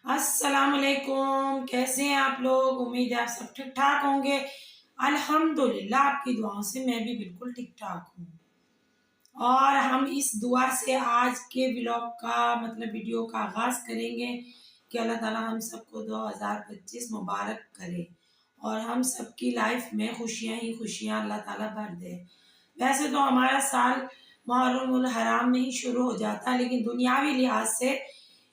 अस्सलाम वालेकुम। कैसे हैं आप लोग? उम्मीद है आप सब ठीक ठाक होंगे। अल्हम्दुलिल्लाह आपकी दुआओं से मैं भी बिल्कुल ठीक ठाक हूँ। और हम इस दुआ से आज के व्लॉग का वीडियो का आगाज़ करेंगे कि अल्लाह ताला हम सबको 2025 मुबारक करे और हम सबकी लाइफ में खुशियाँ ही खुशियाँ अल्लाह ताला भर दे। वैसे तो हमारा साल मुहर्रमुल हराम में ही शुरू हो जाता है, लेकिन दुनियावी लिहाज से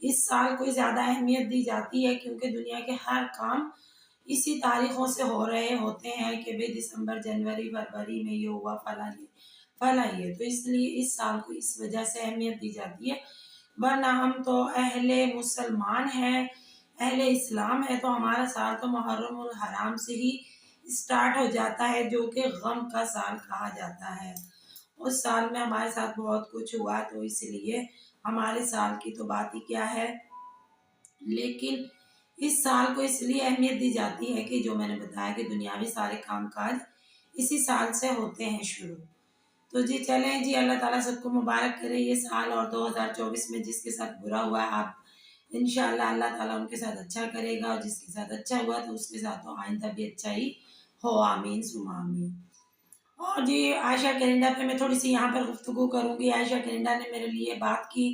इस साल को ज़्यादा अहमियत दी जाती है क्योंकि दुनिया के हर काम इसी तारीखों से हो रहे होते हैं कि भाई दिसंबर, जनवरी, फरवरी में ये हुआ, फला ये, तो इसलिए इस साल को इस वजह से अहमियत दी जाती है। वरना हम तो अहले मुसलमान हैं, अहले इस्लाम है, तो हमारा साल तो मुहर्रमुल हराम से ही स्टार्ट हो जाता है, जो कि गम का साल कहा जाता है। उस साल में हमारे साथ बहुत कुछ हुआ, तो इसलिए हमारे साल की तो बात ही क्या है। लेकिन इस साल को इसलिए अहमियत दी जाती है कि जो मैंने बताया कि दुनियावी सारे कामकाज इसी साल से होते हैं शुरू। तो जी चलें जी, अल्लाह ताला सबको मुबारक करे ये साल, और 2024 में जिसके साथ बुरा हुआ है आप इंशाअल्लाह अल्लाह ताला उनके साथ अच्छा करेगा, और जिसके साथ अच्छा हुआ तो उसके साथ तो आइंदा भी अच्छा ही हो, आमीन सुमा आमीन। और जी आयशा कनिंडा पे मैं थोड़ी सी यहाँ पर गुफ्तगू करूँगी। आयशा कनिंडा ने मेरे लिए बात की।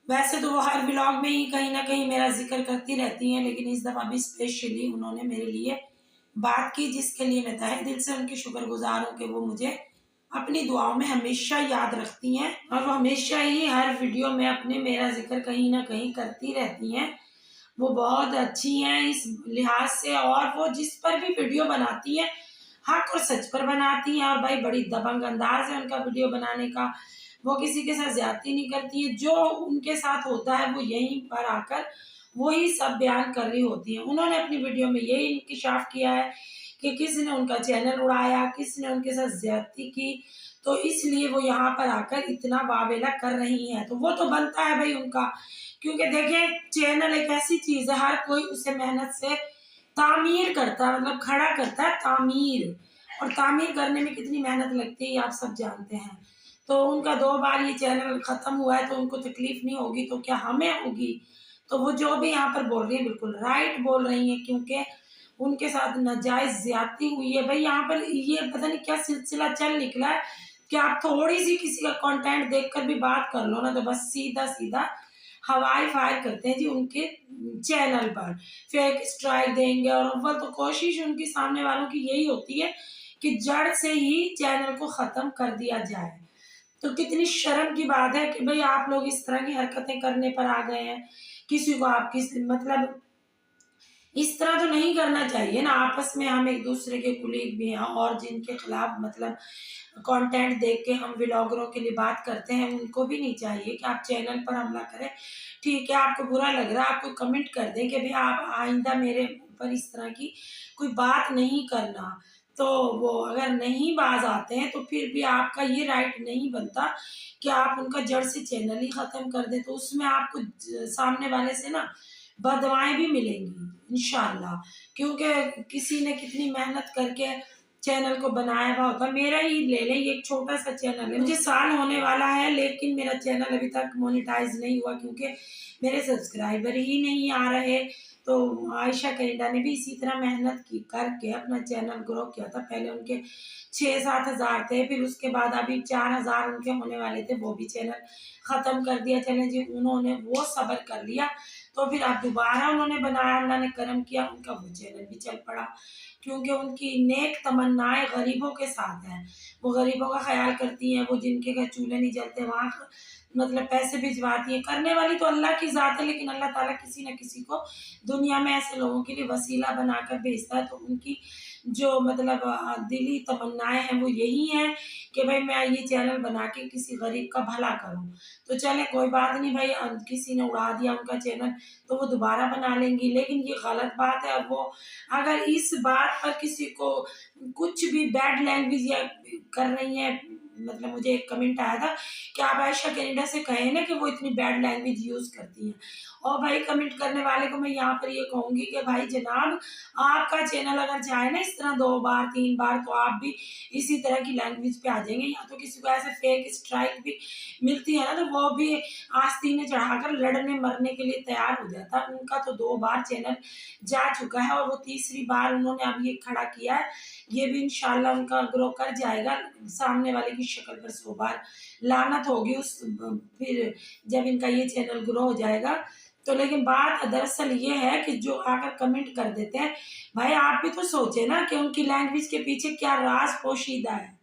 वैसे तो वो हर व्लॉग में ही कहीं ना कहीं मेरा जिक्र करती रहती हैं, लेकिन इस दफ़ा भी स्पेशली उन्होंने मेरे लिए बात की, जिसके लिए मैं तहे दिल से उनकी शुक्रगुजार हूँ कि वो मुझे अपनी दुआओं में हमेशा याद रखती हैं, और वो हमेशा ही हर वीडियो में अपने मेरा जिक्र कहीं ना कहीं करती रहती हैं। वो बहुत अच्छी हैं इस लिहाज से, और वो जिस पर भी वीडियो बनाती हैं हक और सच पर बनाती हैं, और भाई बड़ी दबंग अंदाज है उनका वीडियो बनाने का। वो किसी के साथ ज्यादती नहीं करती है, जो उनके साथ होता है वो यहीं पर आकर वही सब बयान कर रही होती है। उन्होंने अपनी वीडियो में यही इंकिशाफ किया है कि किसी ने उनका चैनल उड़ाया, किसी ने उनके साथ ज्यादती की, तो इसलिए वो यहाँ पर आकर इतना वावेला कर रही हैं। तो वो तो बनता है भाई उनका, क्योंकि देखें चैनल एक ऐसी चीज है, हर कोई उसे मेहनत से तामीर करता है, खड़ा करता है तामीर, और तामीर करने में कितनी मेहनत लगती है ये आप सब जानते हैं। तो उनका 2 बार ये चैनल खत्म हुआ है, तो उनको तकलीफ नहीं होगी तो क्या हमें होगी। तो वो जो भी यहाँ पर बोल रही है बिल्कुल राइट बोल रही है, क्योंकि उनके साथ नाजायज ज्यादती हुई है। भाई यहाँ पर ये पता नहीं क्या सिलसिला चल निकला है कि आप थोड़ी सी किसी का कंटेंट देखकर भी बात कर लो ना, तो बस सीधा सीधा हवाई फायर करते हैं जी उनके चैनल पर, फेक स्ट्राइक देंगे। और अव्वल तो कोशिश उनकी सामने वालों की यही होती है कि जड़ से ही चैनल को खत्म कर दिया जाए। तो कितनी शर्म की बात है कि भाई आप लोग इस तरह की हरकतें करने पर आ गए हैं। किसी को आप किस इस तरह तो नहीं करना चाहिए ना। आपस में हम एक दूसरे के कुलीग भी हैं, और जिनके खिलाफ कंटेंट देख के हम व्लॉगरों के लिए बात करते हैं, उनको भी नहीं चाहिए कि आप चैनल पर हमला करें। ठीक है, आपको बुरा लग रहा है, आप कोई कमेंट कर दें कि भाई आप आइंदा मेरे ऊपर इस तरह की कोई बात नहीं करना। तो वो अगर नहीं बाज आते हैं तो फिर भी आपका ये राइट नहीं बनता कि आप उनका जड़ से चैनल ही खत्म कर दें। तो उसमें आपको सामने वाले से ना बदवाएं भी मिलेंगी इंशाल्लाह, क्योंकि किसी ने कितनी मेहनत करके चैनल को बनाया हुआ होता। मेरा ही ले लें, ये एक छोटा सा चैनल है, मुझे साल होने वाला है, लेकिन मेरा चैनल अभी तक मोनेटाइज नहीं हुआ क्योंकि मेरे सब्सक्राइबर ही नहीं आ रहे। तो आयशा कनिंडा ने भी इसी तरह मेहनत की करके अपना चैनल ग्रो किया था। पहले उनके 6-7 हज़ार थे, फिर उसके बाद अभी 4,000 उनके होने वाले थे, वो भी चैनल खत्म कर दिया। चलें जी, उन्होंने वो सब्र कर लिया, तो फिर अब दोबारा उन्होंने बनाया, अल्लाह ने करम किया, उनका वो चैनल भी चल पड़ा, क्योंकि उनकी नेक तमन्नाएं गरीबों के साथ हैं। वो गरीबों का ख्याल करती हैं, वो जिनके घर चूल्हे नहीं जलते वहाँ पैसे भिजवाती हैं। करने वाली तो अल्लाह की ज़ात है, लेकिन अल्लाह ताला किसी न किसी को दुनिया में ऐसे लोगों के लिए वसीला बनाकर भेजता है। तो उनकी जो दिली तमन्नाएं हैं वो यही हैं कि भाई मैं ये चैनल बना के किसी गरीब का भला करूं। तो चले कोई बात नहीं भाई, किसी ने उड़ा दिया उनका चैनल तो वो दोबारा बना लेंगी, लेकिन ये गलत बात है। और वो अगर इस बात पर किसी को कुछ भी बैड लैंग्वेज या कर रही है मतलब मुझे एक कमेंट आया था कि आप आयशा कनाडा से कहें ना कि वो इतनी बैड लैंग्वेज यूज़ करती हैं। और भाई कमेंट करने वाले को मैं यहाँ पर ये कहूँगी कि भाई जनाब, आपका चैनल अगर जाए ना इस तरह 2 बार 3 बार, तो आप भी इसी तरह की लैंग्वेज पे आ जाएंगे। या तो किसी को ऐसे फेक स्ट्राइक भी मिलती है ना, तो वो भी आस्तीन चढ़ाकर लड़ने मरने के लिए तैयार हो जाता है। उनका तो 2 बार चैनल जा चुका है और वो तीसरी बार उन्होंने अब ये खड़ा किया है। ये भी इंशाल्लाह उनका ग्रो कर जाएगा। सामने वाले की शक्ल पर 100 बार लानत होगी उस फिर जब इनका ये चैनल ग्रो हो जाएगा। तो लेकिन बात दरअसल ये है कि जो आकर कमेंट कर देते हैं, भाई आप भी तो सोचे ना कि उनकी लैंग्वेज के पीछे क्या राज पोशीदा है,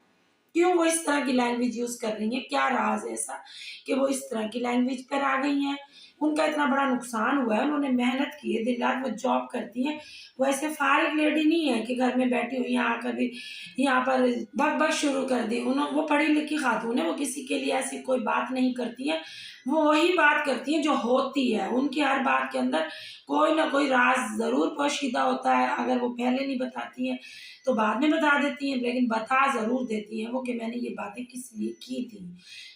क्यों वो इस तरह की लैंग्वेज यूज कर रही है, क्या राज है ऐसा कि वो इस तरह की लैंग्वेज पर आ गई हैं। उनका इतना बड़ा नुकसान हुआ है, उन्होंने मेहनत की है, दिन रात वो जॉब करती हैं। वो ऐसे फारिग लेडी नहीं है कि घर में बैठी हुई यहाँ आकर भी यहाँ पर बक बक शुरू कर दी। वो पढ़ी लिखी खातून है, वो किसी के लिए ऐसी कोई बात नहीं करती है। वो वही बात करती है जो होती है। उनकी हर बात के अंदर कोई ना कोई राज जरूर पोशीदा होता है। अगर वो पहले नहीं बताती हैं तो बाद में बता देती हैं, लेकिन बता ज़रूर देती हैं वो कि मैंने ये बातें किस लिए की थी।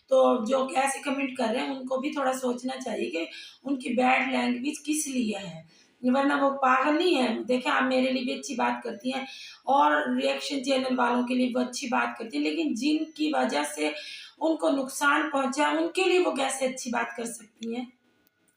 तो जो ऐसे कमेंट कर रहे हैं उनको भी थोड़ा सोचना चाहिए कि उनकी बैड लैंग्वेज किस लिए है, वरना वो पागल नहीं है। देखें, आप मेरे लिए भी अच्छी बात करती हैं और रिएक्शन चैनल वालों के लिए वो अच्छी बात करती हैं, लेकिन जिनकी वजह से उनको नुकसान पहुंचा उनके लिए वो कैसे अच्छी बात कर सकती हैं?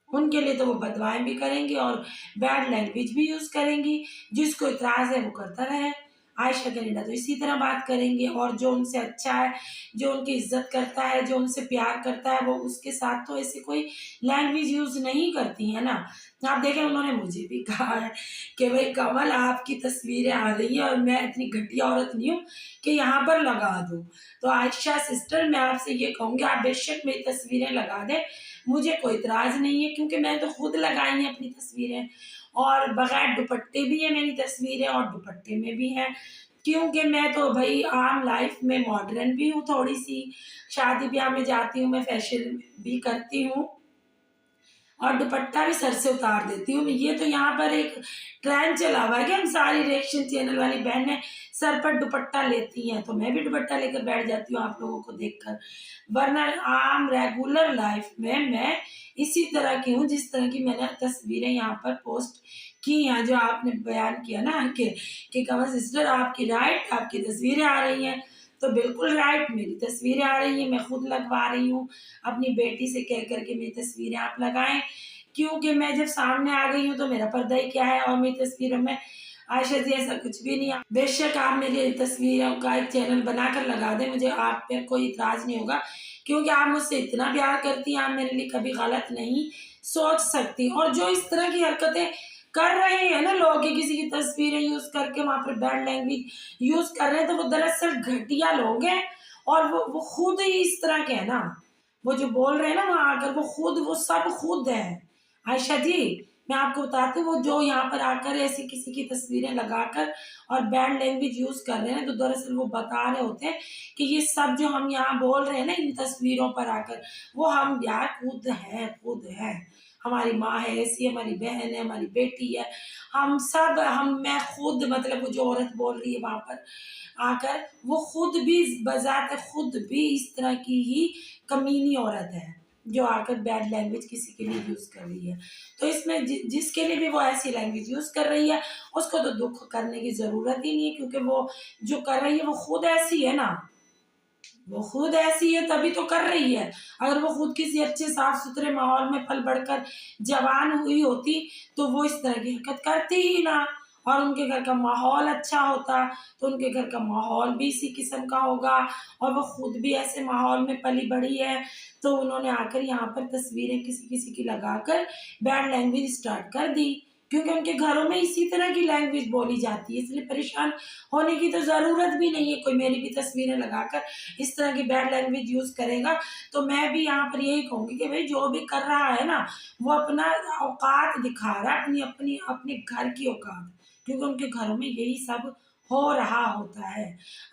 उनके लिए तो वो बदवाएं भी करेंगी और बैड लैंग्वेज भी यूज़ करेंगी। जिसको इतराज़ है वो करता रहे। आयशा कनाडा तो इसी तरह बात करेंगे, और जो उनसे अच्छा है, जो उनकी इज्जत करता है, जो उनसे प्यार करता है, वो उसके साथ तो ऐसी कोई लैंग्वेज यूज़ नहीं करती है ना। आप देखें, उन्होंने मुझे भी कहा है कि भाई कमल, आपकी तस्वीरें आ रही हैं और मैं इतनी घटिया औरत नहीं हूँ कि यहाँ पर लगा दूँ। तो आयशा सिस्टर, मैं आपसे ये कहूँगी, आप बेशक मेरी तस्वीरें लगा दें, मुझे कोई इतराज़ नहीं है, क्योंकि मैंने तो खुद लगाई हैं अपनी तस्वीरें। और बगैर दुपट्टे भी है मेरी तस्वीरें और दुपट्टे में भी हैं, क्योंकि मैं तो भाई आम लाइफ में मॉडर्न भी हूँ थोड़ी सी। शादी ब्याह में जाती हूँ, मैं फैशन भी करती हूँ और दुपट्टा भी सर से उतार देती हूँ। ये तो यहाँ पर एक ट्रेंड चला हुआ है कि हम सारी रिएक्शन चैनल वाली बहनें सर पर दुपट्टा लेती हैं, तो मैं भी दुपट्टा लेकर बैठ जाती हूँ आप लोगों को देखकर। वरना आम रेगुलर लाइफ में मैं इसी तरह की हूँ जिस तरह की मैंने तस्वीरें यहाँ पर पोस्ट की हैं। जो आपने बयान किया ना कि कमल सिस्टर आपकी राइट, आपकी तस्वीरें आ रही हैं, तो बिल्कुल राइट, मेरी तस्वीरें आ रही हैं, मैं खुद लगवा रही हूँ। अपनी बेटी से कह कर के मेरी तस्वीरें आप लगाएं, क्योंकि मैं जब सामने आ गई हूँ तो मेरा पर्दा ही क्या है। और मेरी तस्वीरों में आयशा जी ऐसा कुछ भी नहीं है। बेशक आप मेरी तस्वीरों का एक चैनल बनाकर लगा दें, मुझे आप पे कोई इतराज़ नहीं होगा, क्योंकि आप मुझसे इतना प्यार करती हैं, आप मेरे लिए कभी गलत नहीं सोच सकती। और जो इस तरह की हरकतें कर रहे हैं ना लोग कि किसी की तस्वीरें यूज़ करके वहाँ पर बैड लैंग्वेज यूज़ कर रहे हैं, तो वो दरअसल घटिया लोग हैं। और वो खुद ही इस तरह के हैं ना, वो जो बोल रहे हैं ना वहाँ आकर, वो सब खुद है। आयशा जी, मैं आपको बताती हूँ, वो जो यहाँ पर आकर ऐसी किसी की तस्वीरें लगाकर और बैड लैंग्वेज यूज़ कर रहे हैं, तो दरअसल वो बता रहे होते हैं कि ये सब जो हम यहाँ बोल रहे हैं ना इन तस्वीरों पर आकर, वो हम यार खुद हैं। हमारी माँ है ऐसी, हमारी बहन है, हमारी बेटी है, मैं खुद, मतलब वो जो औरत बोल रही है वहाँ पर आकर, वो खुद भी बजाते खुद भी इस तरह की ही कमीनी औरत है जो आकर बैड लैंग्वेज किसी के लिए यूज़ कर रही है। तो इसमें जिसके लिए भी वो ऐसी लैंग्वेज यूज़ कर रही है, उसको तो दुख करने की ज़रूरत ही नहीं है, क्योंकि वो जो कर रही है वो खुद ऐसी है ना, वो खुद ऐसी है तभी तो कर रही है। अगर वो खुद किसी अच्छे साफ सुथरे माहौल में पल बढ़कर जवान हुई होती तो वो इस तरह की हरकत करती ही ना। और उनके घर का माहौल अच्छा होता तो उनके घर का माहौल भी इसी किस्म का होगा, और वो खुद भी ऐसे माहौल में पली बड़ी है। तो उन्होंने आकर यहाँ पर तस्वीरें किसी किसी की लगाकर बैड लैंग्वेज स्टार्ट कर दी, क्योंकि उनके घरों में इसी तरह की लैंग्वेज बोली जाती है। इसलिए परेशान होने की तो ज़रूरत भी नहीं है। कोई मेरी भी तस्वीरें लगाकर इस तरह की बैड लैंग्वेज यूज़ करेगा तो मैं भी यहाँ पर यही कहूँगी कि भाई जो भी कर रहा है ना, वो अपना औकात दिखा रहा है, अपनी अपनी अपने घर की औकात, क्योंकि उनके घरों में यही सब हो रहा होता है।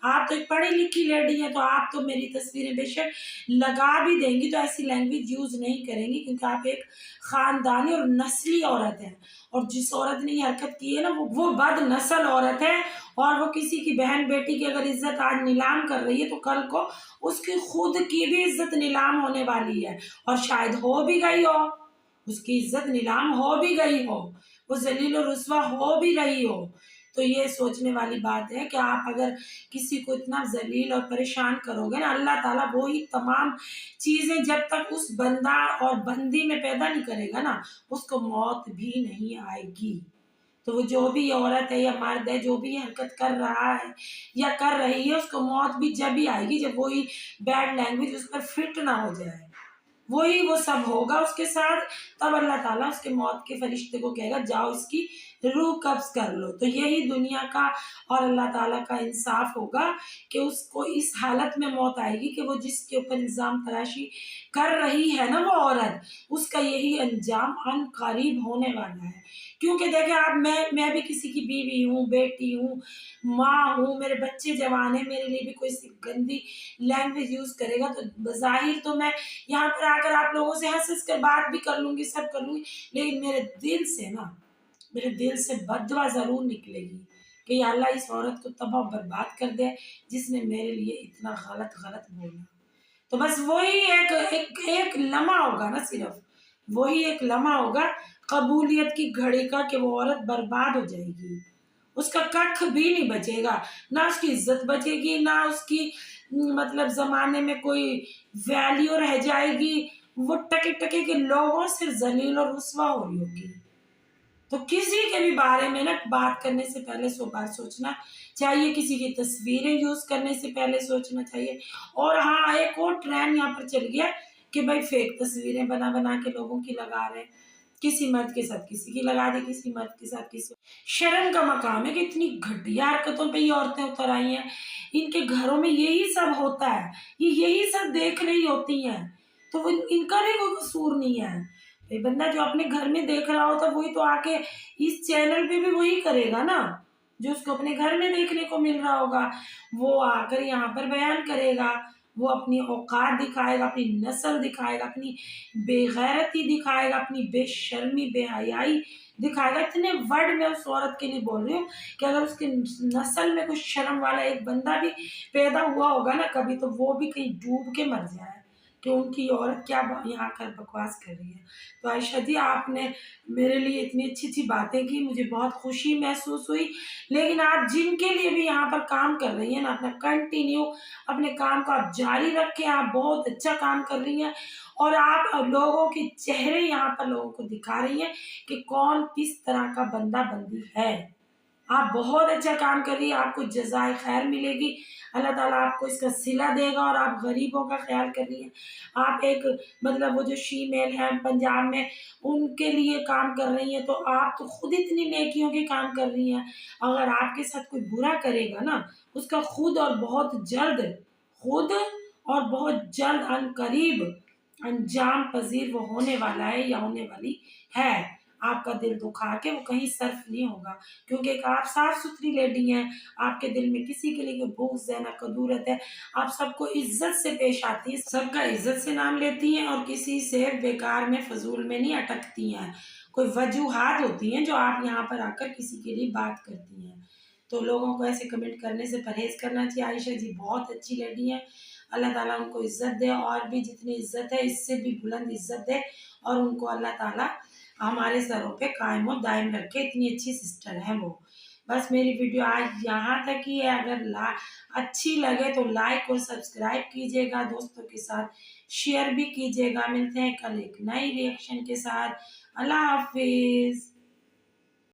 आप तो एक पढ़ी लिखी लेडी हैं, तो आप तो मेरी तस्वीरें बेशक लगा भी देंगी तो ऐसी लैंग्वेज यूज़ नहीं करेंगी, क्योंकि आप एक ख़ानदानी और नस्ली औरत हैं। और जिस औरत ने ये हरकत की है ना, वो बदनस्ल औरत है। और वो किसी की बहन बेटी की अगर इज़्ज़त आज नीलाम कर रही है, तो कल को उसकी खुद की भी इज़्ज़त नीलाम होने वाली है। और शायद हो भी गई हो, उसकी इज़्ज़त नीलाम हो भी गई हो, वो ज़लील और रुस्वा हो भी रही हो। तो ये सोचने वाली बात है कि आप अगर किसी को इतना ज़लील और परेशान करोगे ना, अल्लाह ताला वो ही तमाम चीज़ें जब तक उस बंदा और बंदी में पैदा नहीं करेगा ना, उसको मौत भी नहीं आएगी। तो वो जो भी औरत है या मर्द है, जो भी हरकत कर रहा है या कर रही है, उसको मौत भी जब ही आएगी जब वही बैड लैंग्वेज उस पर फिट ना हो जाए। वही वो सब होगा उसके साथ, तब अल्लाह ताला उसके मौत के फरिश्ते को कहेगा जाओ इसकी रूह कब्ज़ कर लो। तो यही दुनिया का और अल्लाह ताला का इंसाफ होगा कि उसको इस हालत में मौत आएगी कि वो जिसके ऊपर इल्ज़ाम तराशी कर रही है ना वो औरत, उसका यही अंजाम अनक़रीब होने वाला है। क्योंकि देखिए आप, मैं भी किसी की बीवी हूँ, बेटी हूँ, माँ हूँ, मेरे बच्चे जवान हैं, मेरे लिए भी कोई सी गंदी लैंग्वेज यूज़ करेगा तो बज़ाहिर तो मैं यहाँ पर आकर आप लोगों से हँस-हँस कर बात भी कर लूँगी, सब कर लूँगी, लेकिन मेरे दिल से बद्दुआ ज़रूर निकलेगी कि या अल्लाह इस औरत को तबाह बर्बाद कर दे, जिसने मेरे लिए इतना गलत बोला। तो बस वही एक एक एक लम्हा होगा ना, सिर्फ़ वही एक लम्हा होगा कबूलियत की घड़ी का कि वो औरत बर्बाद हो जाएगी। उसका कख भी नहीं बचेगा, ना उसकी इज़्ज़त बचेगी, ना उसकी मतलब ज़माने में कोई वैल्यू रह जाएगी। वो टके-टके के लोगों से ज़लील और रुस्वा हो रही होगी। तो किसी के भी बारे में ना बात करने से पहले 100 बार सोचना चाहिए, किसी की तस्वीरें यूज़ करने से पहले सोचना चाहिए। और हाँ, एक और ट्रेंड यहाँ पर चल गया कि भाई फेक तस्वीरें बना-बना के लोगों की लगा रहे हैं। किसी मर्द के साथ किसी की लगा दी, किसी मर्द के साथ किसी। शर्म का मकाम है कि इतनी घटिया हरकतों पे ये औरतें उतर आई हैं। इनके घरों में यही सब होता है, ये यही सब देख रही होती हैं, तो वो इनका भी कोई कसूर नहीं है। ये बंदा जो अपने घर में देख रहा होता वही तो आके इस चैनल पे भी वही करेगा ना, जो उसको अपने घर में देखने को मिल रहा होगा, वो आकर यहाँ पर बयान करेगा। वो अपनी औकात दिखाएगा, अपनी नस्ल दिखाएगा, अपनी बेगैरती दिखाएगा, अपनी बेशर्मी, बेहयाई दिखाएगा। इतने वर्ड मैं उस औरत के लिए बोल रही हूँ कि अगर उसकी नस्ल में कुछ शर्म वाला एक बंदा भी पैदा हुआ होगा ना कभी, तो वो भी कहीं डूब के मर जाए कि उनकी औरत क्या यहाँ कर बकवास कर रही है। तो आयशा जी, आपने मेरे लिए इतनी अच्छी बातें की, मुझे बहुत खुशी महसूस हुई। लेकिन आप जिनके लिए भी यहाँ पर काम कर रही हैं ना, अपना कंटिन्यू अपने काम को आप जारी रखें। आप बहुत अच्छा काम कर रही हैं और आप लोगों के चेहरे यहाँ पर लोगों को दिखा रही हैं कि कौन किस तरह का बंदा बंदी है। आप बहुत अच्छा काम कर रही हैं, आपको जज़ाए खैर मिलेगी। अल्लाह ताला आपको इसका सिला देगा। और आप गरीबों का ख्याल कर रही हैं। आप एक मतलब वो जो शीमेल हैं पंजाब में, उनके लिए काम कर रही हैं, तो आप तो खुद इतनी नेकियों के काम कर रही हैं। अगर आपके साथ कोई बुरा करेगा ना, उसका खुद और बहुत जल्द अनकरीब अंजाम पज़ीर वो होने वाला है या होने वाली है। आपका दिल दुखा के वो कहीं सर्फ नहीं होगा, क्योंकि एक आप साफ-सुथरी लेडी हैं, आपके दिल में किसी के लिए कोई बुग़्ज़ है, ना कदूरत है। आप सबको इज़्ज़त से पेश आती हैं, सबका इज़्ज़त से नाम लेती हैं और किसी से बेकार में, फ़ज़ूल में नहीं अटकती हैं। कोई वजूहात होती हैं जो आप यहाँ पर आकर किसी के लिए बात करती हैं। तो लोगों को ऐसे कमेंट करने से परहेज़ करना चाहिए। आयशा जी बहुत अच्छी लेडी हैं। अल्लाह ताला उनको इज़्ज़त दे, और भी जितनी इज़्ज़त है इससे भी बुलंद इज़्ज़त दे, और उनको अल्लाह ताला हमारे सरों पे कायम और दायम रखे। इतनी अच्छी सिस्टर हैं वो। बस मेरी वीडियो आज यहाँ तक ही है। अगर अच्छी लगे तो लाइक और सब्सक्राइब कीजिएगा, दोस्तों के साथ शेयर भी कीजिएगा। मिलते हैं कल एक नई रिएक्शन के साथ। अल्लाह हाफ़िज़।